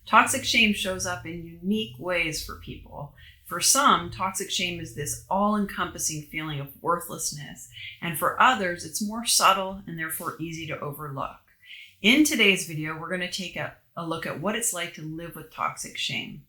Toxic shame shows up in unique ways for people. For some, toxic shame is this all-encompassing feeling of worthlessness, and for others, it's more subtle and therefore easy to overlook. In today's video, we're going to take a look at what it's like to live with toxic shame.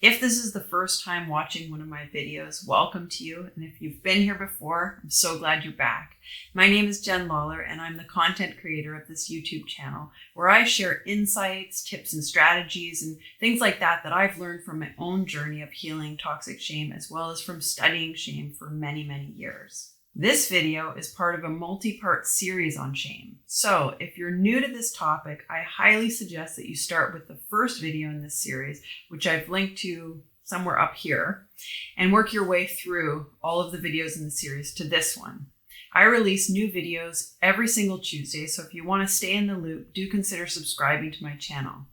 If this is the first time watching one of my videos, welcome to you. And if you've been here before, I'm so glad you're back. My name is Jenn Lawlor, and I'm the content creator of this YouTube channel, where I share insights, tips, and strategies, and things like that I've learned from my own journey of healing toxic shame, as well as from studying shame for many, many years. This video is part of a multi-part series on shame. So if you're new to this topic, I highly suggest that you start with the first video in this series, which I've linked to somewhere up here, and work your way through all of the videos in the series to this one. I release new videos every single Tuesday, so if you want to stay in the loop, do consider subscribing to my channel.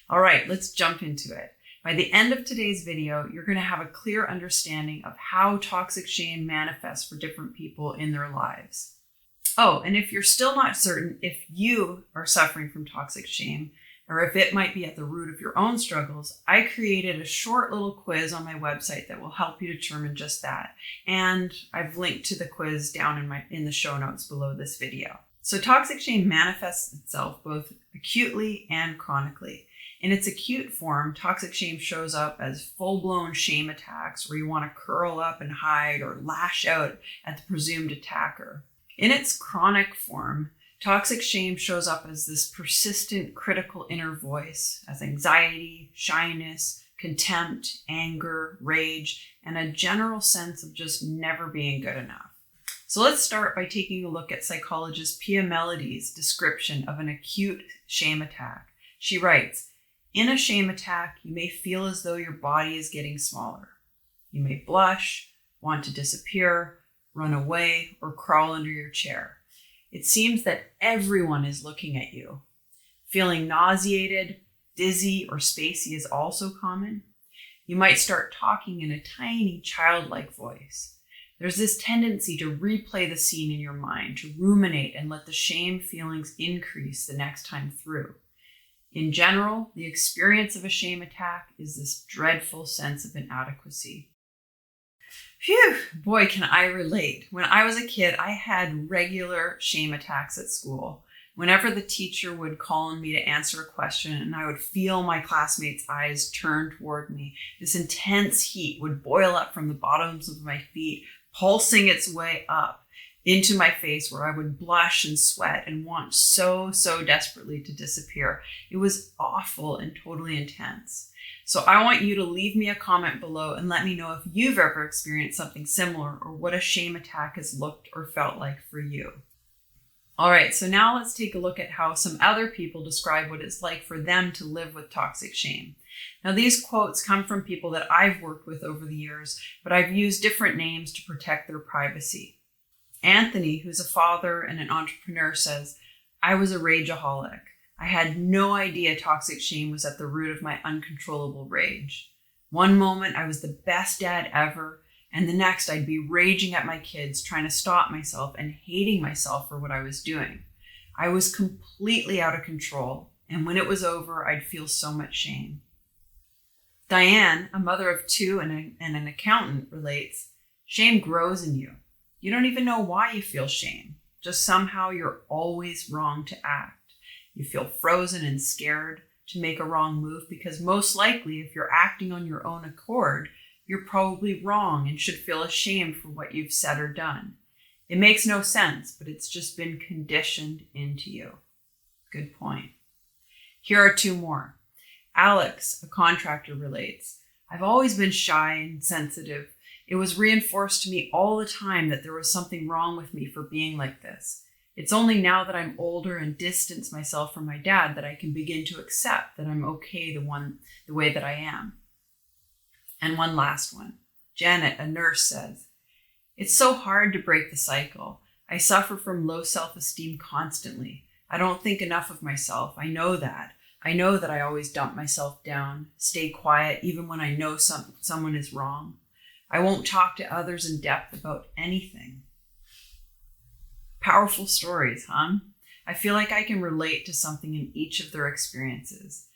All right, let's jump into it. By the end of today's video, you're going to have a clear understanding of how toxic shame manifests for different people in their lives. Oh, and if you're still not certain if you are suffering from toxic shame, or if it might be at the root of your own struggles, I created a short little quiz on my website that will help you determine just that. And I've linked to the quiz down in the show notes below this video. So toxic shame manifests itself both acutely and chronically. In its acute form, toxic shame shows up as full-blown shame attacks where you want to curl up and hide or lash out at the presumed attacker. In its chronic form, toxic shame shows up as this persistent critical inner voice, as anxiety, shyness, contempt, anger, rage, and a general sense of just never being good enough. So let's start by taking a look at psychologist Pia Mellody's description of an acute shame attack. She writes, "In a shame attack, you may feel as though your body is getting smaller. You may blush, want to disappear, run away, or crawl under your chair. It seems that everyone is looking at you. Feeling nauseated, dizzy, or spacey is also common. You might start talking in a tiny childlike voice. There's this tendency to replay the scene in your mind, to ruminate and let the shame feelings increase the next time through. In general, the experience of a shame attack is this dreadful sense of inadequacy." Phew, boy, can I relate. When I was a kid, I had regular shame attacks at school. Whenever the teacher would call on me to answer a question and I would feel my classmates' eyes turn toward me, this intense heat would boil up from the bottoms of my feet, pulsing its way up into my face, where I would blush and sweat and want so desperately to disappear. It was awful and totally intense. So I want you to leave me a comment below and let me know if you've ever experienced something similar or what a shame attack has looked or felt like for you. All right, so now let's take a look at how some other people describe what it's like for them to live with toxic shame. Now, these quotes come from people that I've worked with over the years, but I've used different names to protect their privacy. Anthony, who's a father and an entrepreneur, says, "I was a rageaholic. I had no idea toxic shame was at the root of my uncontrollable rage. One moment I was the best dad ever, and the next I'd be raging at my kids, trying to stop myself and hating myself for what I was doing. I was completely out of control, and when it was over, I'd feel so much shame." Diane, a mother of two and an accountant, relates, "Shame grows in you. You don't even know why you feel shame. Just somehow you're always wrong to act. You feel frozen and scared to make a wrong move because most likely if you're acting on your own accord, you're probably wrong and should feel ashamed for what you've said or done. It makes no sense, but it's just been conditioned into you." Good point. Here are two more. Alex, a contractor, relates, "I've always been shy and sensitive. It was reinforced to me all the time that there was something wrong with me for being like this. It's only now that I'm older and distance myself from my dad that I can begin to accept that I'm okay the way that I am." And one last one. Janet, a nurse, says, "It's so hard to break the cycle. I suffer from low self-esteem constantly. I don't think enough of myself. I know that. I know that I always dump myself down, stay quiet even when I know someone is wrong. I won't talk to others in depth about anything." Powerful stories, huh? I feel like I can relate to something in each of their experiences.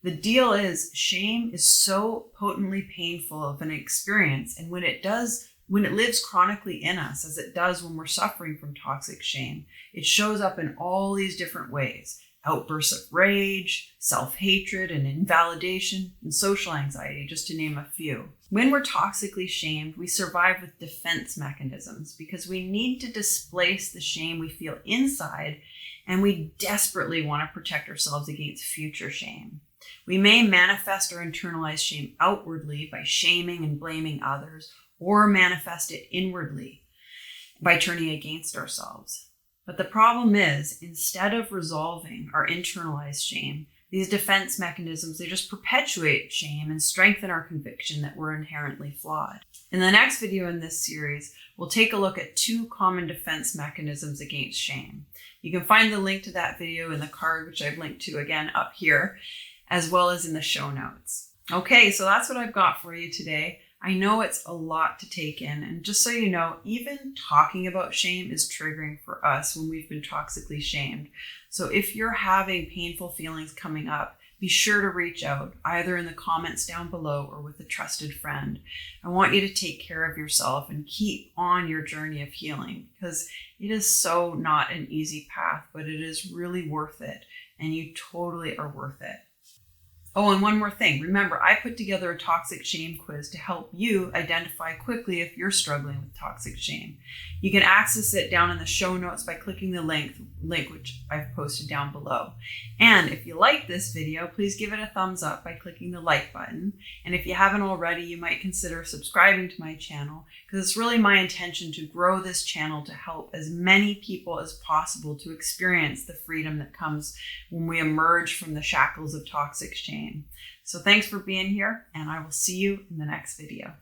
The deal is shame is so potently painful of an experience, and when it lives chronically in us, as it does when we're suffering from toxic shame, it shows up in all these different ways. Outbursts of rage, self-hatred and invalidation, and social anxiety, just to name a few. When we're toxically shamed, we survive with defense mechanisms because we need to displace the shame we feel inside, and we desperately want to protect ourselves against future shame. We may manifest or internalize shame outwardly by shaming and blaming others, or manifest it inwardly by turning against ourselves. But the problem is, instead of resolving our internalized shame, these defense mechanisms, they just perpetuate shame and strengthen our conviction that we're inherently flawed. In the next video in this series, we'll take a look at 2 common defense mechanisms against shame. You can find the link to that video in the card, which I've linked to again up here, as well as in the show notes. Okay, so that's what I've got for you today. I know it's a lot to take in, and just so you know, even talking about shame is triggering for us when we've been toxically shamed. So if you're having painful feelings coming up, be sure to reach out, either in the comments down below or with a trusted friend. I want you to take care of yourself and keep on your journey of healing, because it is so not an easy path, but it is really worth it, and you totally are worth it. Oh, and one more thing. Remember, I put together a toxic shame quiz to help you identify quickly if you're struggling with toxic shame. You can access it down in the show notes by clicking the link which I've posted down below. And if you like this video, please give it a thumbs up by clicking the like button. And if you haven't already, you might consider subscribing to my channel, because it's really my intention to grow this channel to help as many people as possible to experience the freedom that comes when we emerge from the shackles of toxic shame. So thanks for being here, and I will see you in the next video.